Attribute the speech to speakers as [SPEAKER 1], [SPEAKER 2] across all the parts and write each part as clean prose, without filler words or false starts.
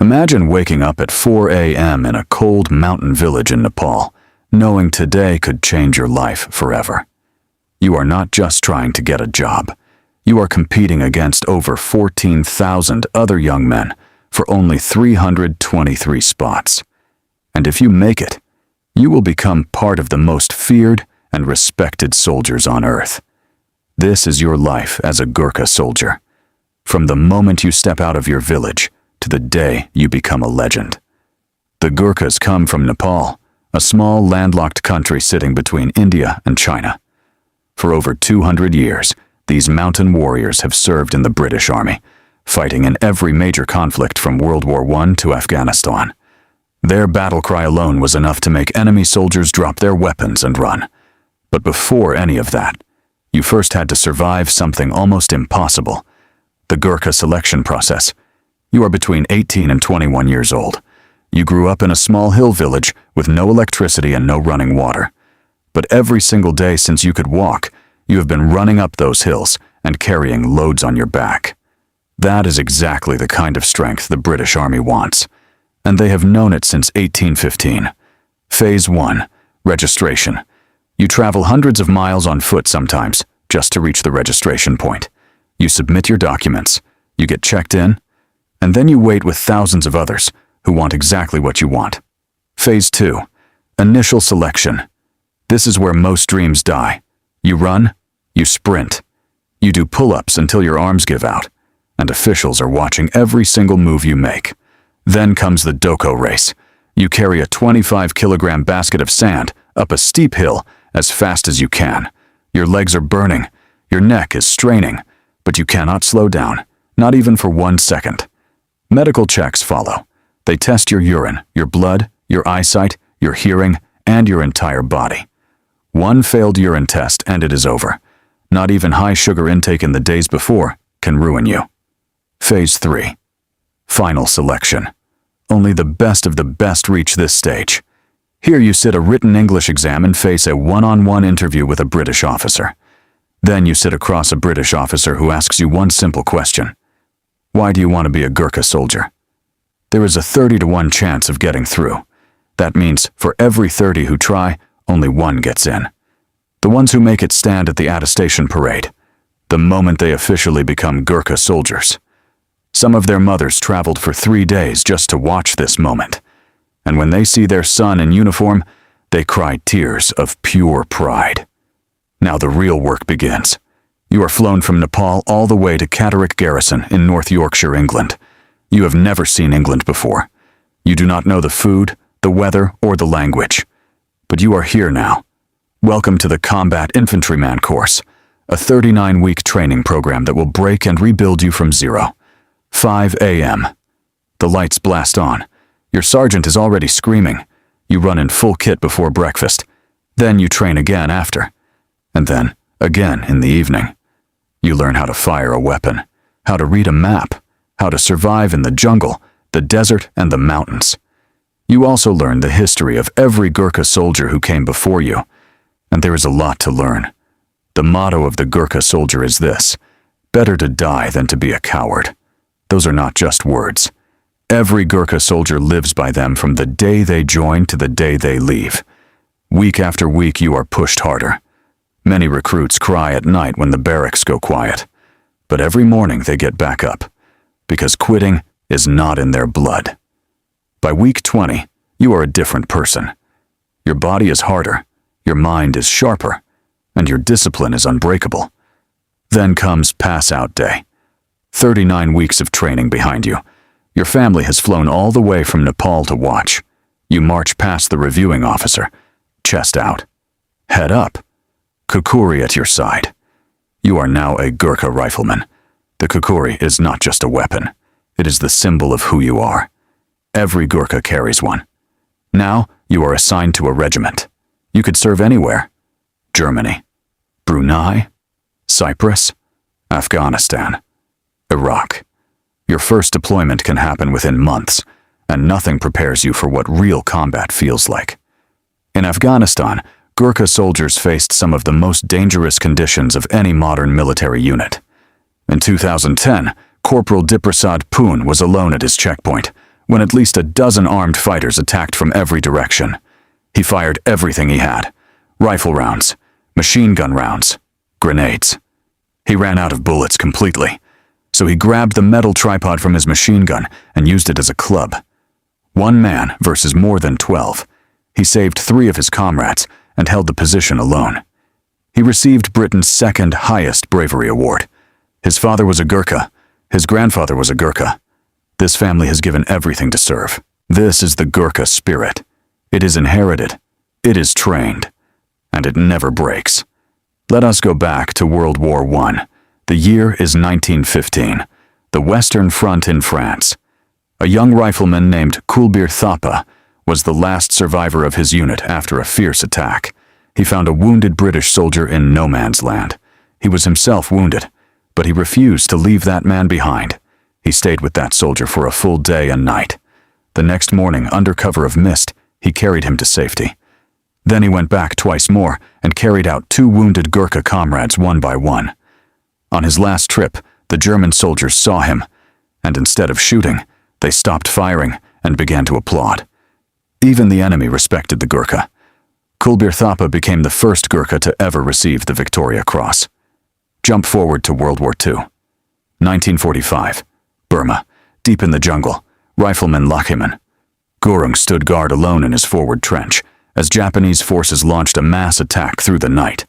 [SPEAKER 1] Imagine waking up at 4 a.m. in a cold mountain village in Nepal, knowing today could change your life forever. You are not just trying to get a job. You are competing against over 14,000 other young men for only 323 spots. And if you make it, you will become part of the most feared and respected soldiers on earth. This is your life as a Gurkha soldier, from the moment you step out of your village to the day you become a legend. The Gurkhas come from Nepal, a small landlocked country sitting between India and China. For over 200 years, these mountain warriors have served in the British Army, fighting in every major conflict from World War I to Afghanistan. Their battle cry alone was enough to make enemy soldiers drop their weapons and run. But before any of that, you first had to survive something almost impossible: the Gurkha selection process. You are between 18 and 21 years old. You grew up in a small hill village with no electricity and no running water. But every single day since you could walk, you have been running up those hills and carrying loads on your back. That is exactly the kind of strength the British Army wants, and they have known it since 1815. Phase 1. Registration. You travel hundreds of miles on foot sometimes, just to reach the registration point. You submit your documents, you get checked in, and then you wait with thousands of others who want exactly what you want. Phase 2. Initial selection. This is where most dreams die. You run, you sprint, you do pull-ups until your arms give out, and officials are watching every single move you make. Then comes the Doko race. You carry a 25-kilogram basket of sand up a steep hill as fast as you can. Your legs are burning, your neck is straining, but you cannot slow down, not even for 1 second. Medical checks follow. They test your urine, your blood, your eyesight, your hearing, and your entire body. One failed urine test and it is over. Not even high sugar intake in the days before can ruin you. Phase 3. Final selection. Only the best of the best reach this stage. Here you sit a written English exam and face a one-on-one interview with a British officer. Then you sit across a British officer who asks you one simple question. Why do you want to be a Gurkha soldier? There is a 30-to-1 chance of getting through. That means for every 30 who try, only one gets in. The ones who make it stand at the attestation parade, the moment they officially become Gurkha soldiers. Some of their mothers traveled for 3 days just to watch this moment. And when they see their son in uniform, they cry tears of pure pride. Now the real work begins. You are flown from Nepal all the way to Catterick Garrison in North Yorkshire, England. You have never seen England before. You do not know the food, the weather, or the language. But you are here now. Welcome to the Combat Infantryman Course, a 39-week training program that will break and rebuild you from zero. 5 a.m. The lights blast on. Your sergeant is already screaming. You run in full kit before breakfast. Then you train again after. And then again in the evening. You learn how to fire a weapon, how to read a map, how to survive in the jungle, the desert, and the mountains. You also learn the history of every Gurkha soldier who came before you, and there is a lot to learn. The motto of the Gurkha soldier is this: better to die than to be a coward. Those are not just words. Every Gurkha soldier lives by them from the day they join to the day they leave. Week after week you are pushed harder. Many recruits cry at night when the barracks go quiet, but every morning they get back up, because quitting is not in their blood. By week 20, you are a different person. Your body is harder, your mind is sharper, and your discipline is unbreakable. Then comes pass-out day. 39 weeks of training behind you. Your family has flown all the way from Nepal to watch. You march past the reviewing officer, chest out, head up, kukuri at your side. You are now a Gurkha rifleman. The kukuri is not just a weapon. It is the symbol of who you are. Every Gurkha carries one. Now you are assigned to a regiment. You could serve anywhere. Germany, Brunei, Cyprus, Afghanistan, Iraq. Your first deployment can happen within months, and nothing prepares you for what real combat feels like. In Afghanistan, Gurkha soldiers faced some of the most dangerous conditions of any modern military unit. In 2010, Corporal Diprasad Poon was alone at his checkpoint, when at least a dozen armed fighters attacked from every direction. He fired everything he had: rifle rounds, machine gun rounds, grenades. He ran out of bullets completely, so he grabbed the metal tripod from his machine gun and used it as a club. One man versus more than 12. He saved 3 of his comrades and held the position alone. He received Britain's second highest bravery award. His father was a Gurkha. His grandfather was a Gurkha. This family has given everything to serve. This is the Gurkha spirit. It is inherited, it is trained, and it never breaks. Let us go back to World War I. The year is 1915, the Western Front in France. A young rifleman named Kulbir Thapa was the last survivor of his unit after a fierce attack. He found a wounded British soldier in no man's land. He was himself wounded, but he refused to leave that man behind. He stayed with that soldier for a full day and night. The next morning, under cover of mist, he carried him to safety. Then he went back twice more and carried out 2 wounded Gurkha comrades one by one. On his last trip, the German soldiers saw him, and instead of shooting, they stopped firing and began to applaud. Even the enemy respected the Gurkha. Kulbir Thapa became the first Gurkha to ever receive the Victoria Cross. Jump forward to World War II. 1945. Burma. Deep in the jungle. Rifleman Lakhiman. Gurung stood guard alone in his forward trench as Japanese forces launched a mass attack through the night.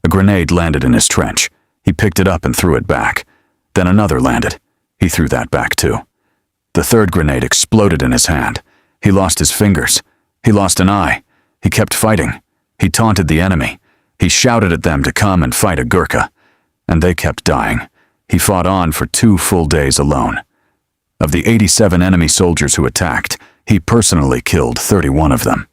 [SPEAKER 1] A grenade landed in his trench. He picked it up and threw it back. Then another landed. He threw that back too. The third grenade exploded in his hand. He lost his fingers. He lost an eye. He kept fighting. He taunted the enemy. He shouted at them to come and fight a Gurkha. And they kept dying. He fought on for 2 full days alone. Of the 87 enemy soldiers who attacked, he personally killed 31 of them.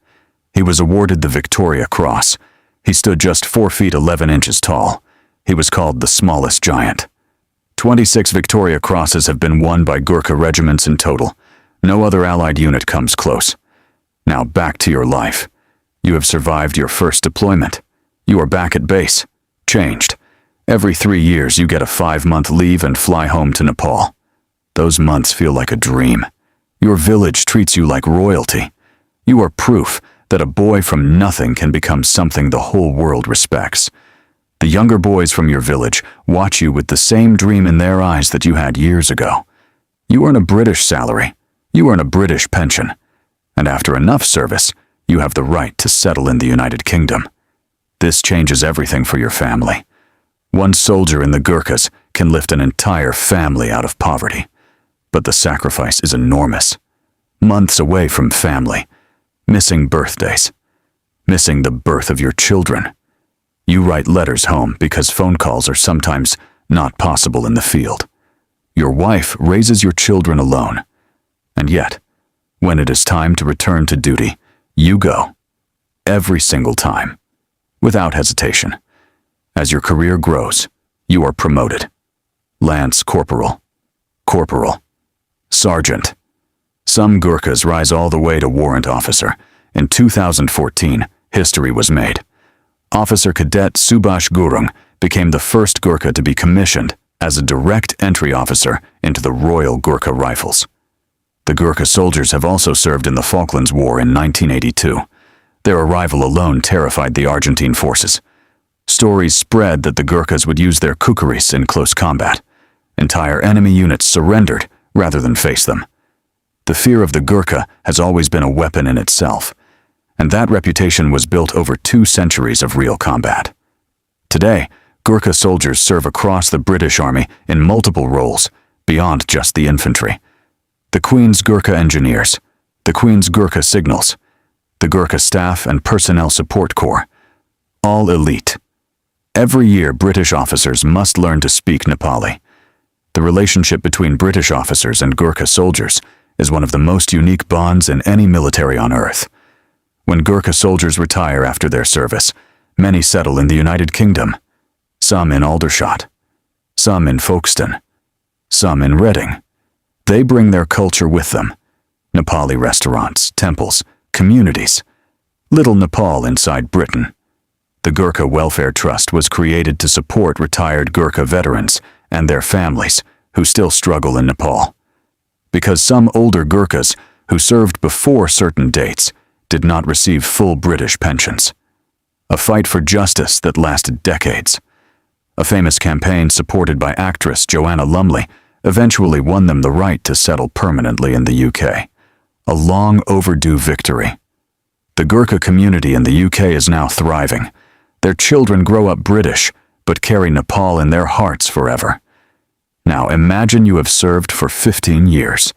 [SPEAKER 1] He was awarded the Victoria Cross. He stood just 4 feet 11 inches tall. He was called the smallest giant. 26 Victoria Crosses have been won by Gurkha regiments in total. No other Allied unit comes close. Now back to your life. You have survived your first deployment. You are back at base. Changed. Every 3 years you get a 5-month leave and fly home to Nepal. Those months feel like a dream. Your village treats you like royalty. You are proof that a boy from nothing can become something the whole world respects. The younger boys from your village watch you with the same dream in their eyes that you had years ago. You earn a British salary. You earn a British pension. And after enough service, you have the right to settle in the United Kingdom. This changes everything for your family. One soldier in the Gurkhas can lift an entire family out of poverty. But the sacrifice is enormous. Months away from family, missing birthdays, missing the birth of your children. You write letters home because phone calls are sometimes not possible in the field. Your wife raises your children alone. And yet, when it is time to return to duty, you go. Every single time. Without hesitation. As your career grows, you are promoted. Lance Corporal. Corporal. Sergeant. Some Gurkhas rise all the way to warrant officer. In 2014, history was made. Officer Cadet Subhash Gurung became the first Gurkha to be commissioned as a direct entry officer into the Royal Gurkha Rifles. The Gurkha soldiers have also served in the Falklands War in 1982. Their arrival alone terrified the Argentine forces. Stories spread that the Gurkhas would use their kukris in close combat. Entire enemy units surrendered rather than face them. The fear of the Gurkha has always been a weapon in itself, and that reputation was built over 2 centuries of real combat. Today, Gurkha soldiers serve across the British Army in multiple roles, beyond just the infantry. The Queen's Gurkha Engineers, the Queen's Gurkha Signals, the Gurkha Staff and Personnel Support Corps, all elite. Every year, British officers must learn to speak Nepali. The relationship between British officers and Gurkha soldiers is one of the most unique bonds in any military on earth. When Gurkha soldiers retire after their service, many settle in the United Kingdom, some in Aldershot, some in Folkestone, some in Reading. They bring their culture with them. Nepali restaurants, temples, communities. Little Nepal inside Britain. The Gurkha Welfare Trust was created to support retired Gurkha veterans and their families who still struggle in Nepal. Because some older Gurkhas who served before certain dates did not receive full British pensions. A fight for justice that lasted decades. A famous campaign supported by actress Joanna Lumley eventually won them the right to settle permanently in the UK. A long overdue victory. The Gurkha community in the UK is now thriving. Their children grow up British, but carry Nepal in their hearts forever. Now imagine you have served for 15 years.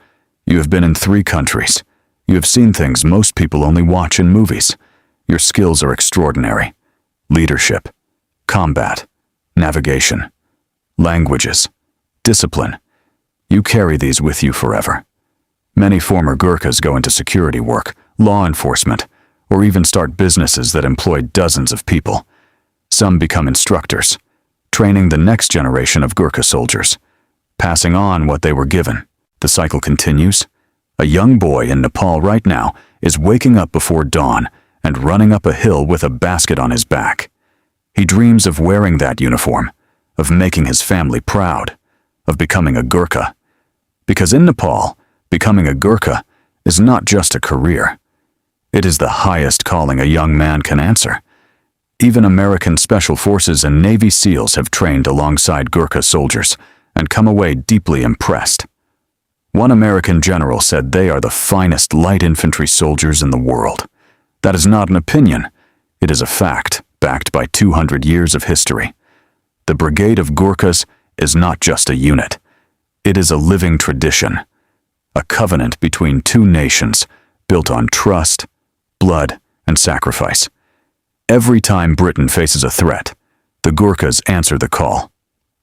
[SPEAKER 1] You have been in 3 countries. You have seen things most people only watch in movies. Your skills are extraordinary. Leadership, combat, navigation, languages, discipline. You carry these with you forever. Many former Gurkhas go into security work, law enforcement, or even start businesses that employ dozens of people. Some become instructors, training the next generation of Gurkha soldiers, passing on what they were given. The cycle continues. A young boy in Nepal right now is waking up before dawn and running up a hill with a basket on his back. He dreams of wearing that uniform, of making his family proud, of becoming a Gurkha. Because in Nepal, becoming a Gurkha is not just a career. It is the highest calling a young man can answer. Even American Special Forces and Navy SEALs have trained alongside Gurkha soldiers and come away deeply impressed. One American general said they are the finest light infantry soldiers in the world. That is not an opinion. It is a fact, backed by 200 years of history. The Brigade of Gurkhas is not just a unit. It is a living tradition, a covenant between 2 nations built on trust, blood, and sacrifice. Every time Britain faces a threat, the Gurkhas answer the call,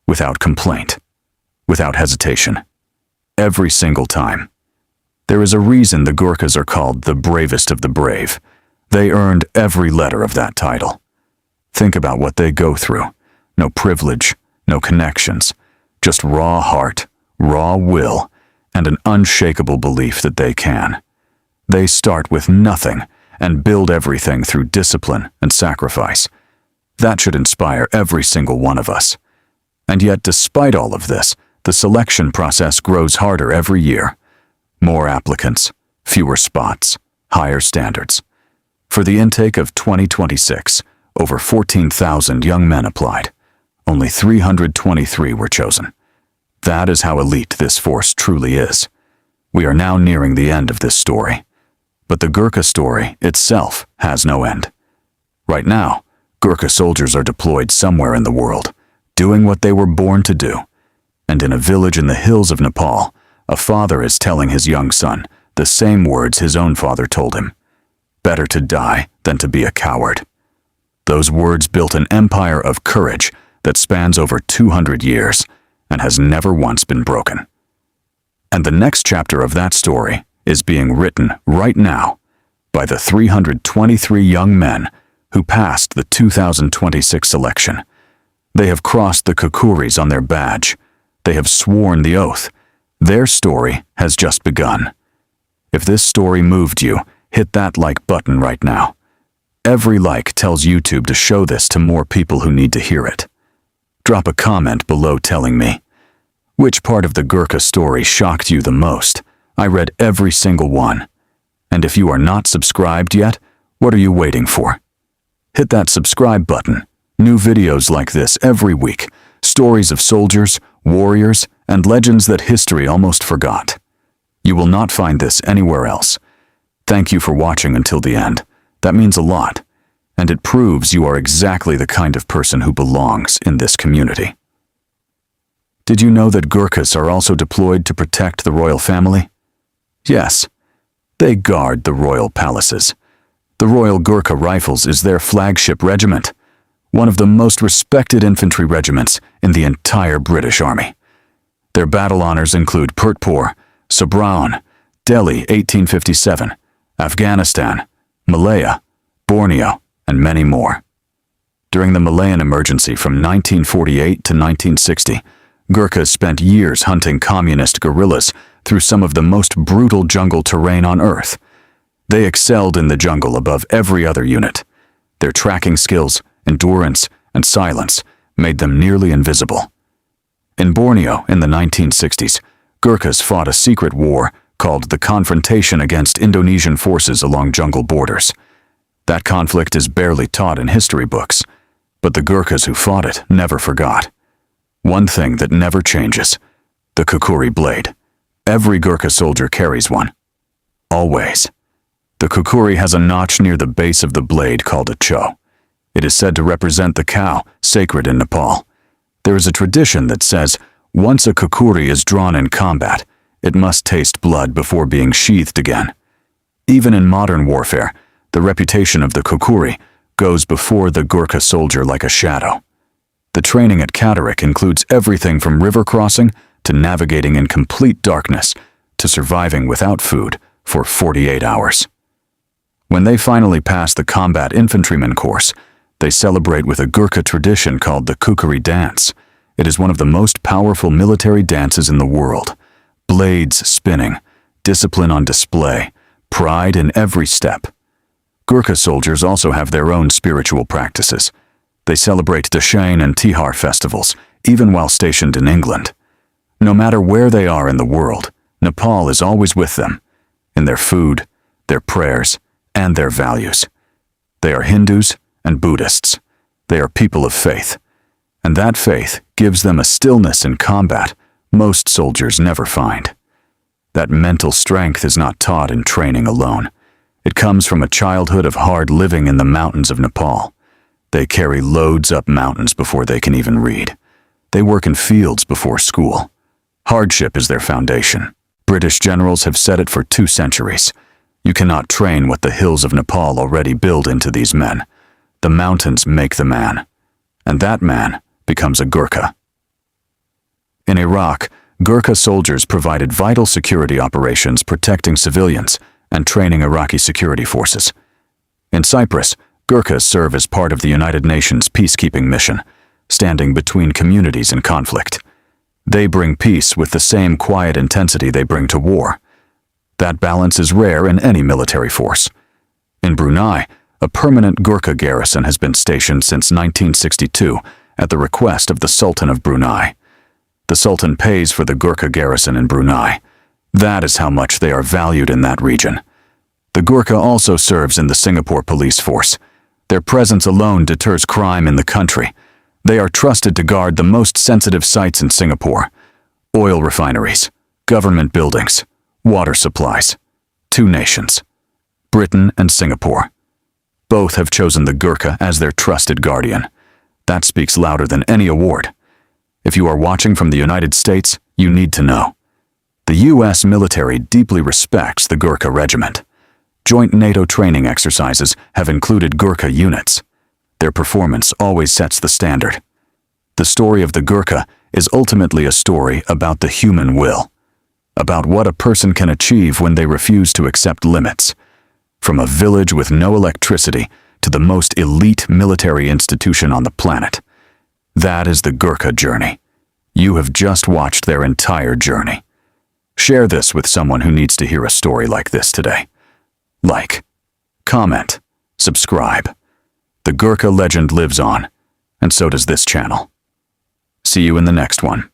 [SPEAKER 1] without complaint, without hesitation. Every single time. There is a reason the Gurkhas are called the bravest of the brave. They earned every letter of that title. Think about what they go through. No privilege, no connections, just raw heart, raw will, and an unshakable belief that they can. They start with nothing and build everything through discipline and sacrifice. That should inspire every single one of us. And yet, despite all of this, the selection process grows harder every year. More applicants, fewer spots, higher standards. For the intake of 2026, over 14,000 young men applied. Only 323 were chosen. That is how elite this force truly is. We are now nearing the end of this story. But the Gurkha story itself has no end. Right now, Gurkha soldiers are deployed somewhere in the world, doing what they were born to do. And in a village in the hills of Nepal, a father is telling his young son the same words his own father told him. Better to die than to be a coward. Those words built an empire of courage that spans over 200 years and has never once been broken. And the next chapter of that story is being written right now by the 323 young men who passed the 2026 selection. They have crossed the kukuris on their badge. They have sworn the oath. Their story has just begun. If this story moved you, hit that like button right now. Every like tells YouTube to show this to more people who need to hear it. Drop a comment below telling me, which part of the Gurkha story shocked you the most? I read every single one. And if you are not subscribed yet, what are you waiting for? Hit that subscribe button. New videos like this every week. Stories of soldiers, warriors, and legends that history almost forgot. You will not find this anywhere else. Thank you for watching until the end. That means a lot. And it proves you are exactly the kind of person who belongs in this community. Did you know that Gurkhas are also deployed to protect the royal family? Yes, they guard the royal palaces. The Royal Gurkha Rifles is their flagship regiment, one of the most respected infantry regiments in the entire British Army. Their battle honors include Purtpur, Sobraon, Delhi 1857, Afghanistan, Malaya, Borneo, and many more. During the Malayan emergency from 1948 to 1960, Gurkhas spent years hunting communist guerrillas through some of the most brutal jungle terrain on Earth. They excelled in the jungle above every other unit. Their tracking skills, endurance, and silence made them nearly invisible. In Borneo in the 1960s, Gurkhas fought a secret war called the Confrontation against Indonesian forces along jungle borders. That conflict is barely taught in history books, but the Gurkhas who fought it never forgot. One thing that never changes: the kukuri blade. Every Gurkha soldier carries one. Always. The kukuri has a notch near the base of the blade called a cho. It is said to represent the cow, sacred in Nepal. There is a tradition that says once a kukuri is drawn in combat, it must taste blood before being sheathed again. Even in modern warfare, the reputation of the kukuri goes before the Gurkha soldier like a shadow. The training at Catterick includes everything from river crossing to navigating in complete darkness to surviving without food for 48 hours. When they finally pass the Combat Infantryman Course, they celebrate with a Gurkha tradition called the kukuri dance. It is one of the most powerful military dances in the world. Blades spinning, discipline on display, pride in every step. Gurkha soldiers also have their own spiritual practices. They celebrate Dashain and Tihar festivals, even while stationed in England. No matter where they are in the world, Nepal is always with them, in their food, their prayers, and their values. They are Hindus and Buddhists. They are people of faith, and that faith gives them a stillness in combat most soldiers never find. That mental strength is not taught in training alone. It comes from a childhood of hard living in the mountains of Nepal. They carry loads up mountains before they can even read. They work in fields before school. Hardship is their foundation. British generals have said it for 2 centuries. You cannot train what the hills of Nepal already build into these men. The mountains make the man, and that man becomes a Gurkha. In Iraq, Gurkha soldiers provided vital security operations protecting civilians and training Iraqi security forces. In Cyprus, Gurkhas serve as part of the United Nations peacekeeping mission, standing between communities in conflict. They bring peace with the same quiet intensity they bring to war. That balance is rare in any military force. In Brunei, a permanent Gurkha garrison has been stationed since 1962 at the request of the Sultan of Brunei. The Sultan pays for the Gurkha garrison in Brunei. That is how much they are valued in that region. The Gurkha also serves in the Singapore police force. Their presence alone deters crime in the country. They are trusted to guard the most sensitive sites in Singapore: oil refineries, government buildings, water supplies. 2 nations, Britain and Singapore. Both have chosen the Gurkha as their trusted guardian. That speaks louder than any award. If you are watching from the United States, you need to know. The U.S. military deeply respects the Gurkha regiment. Joint NATO training exercises have included Gurkha units. Their performance always sets the standard. The story of the Gurkha is ultimately a story about the human will, about what a person can achieve when they refuse to accept limits. From a village with no electricity to the most elite military institution on the planet. That is the Gurkha journey. You have just watched their entire journey. Share this with someone who needs to hear a story like this today. Like, comment, subscribe. The Gurkha legend lives on, and so does this channel. See you in the next one.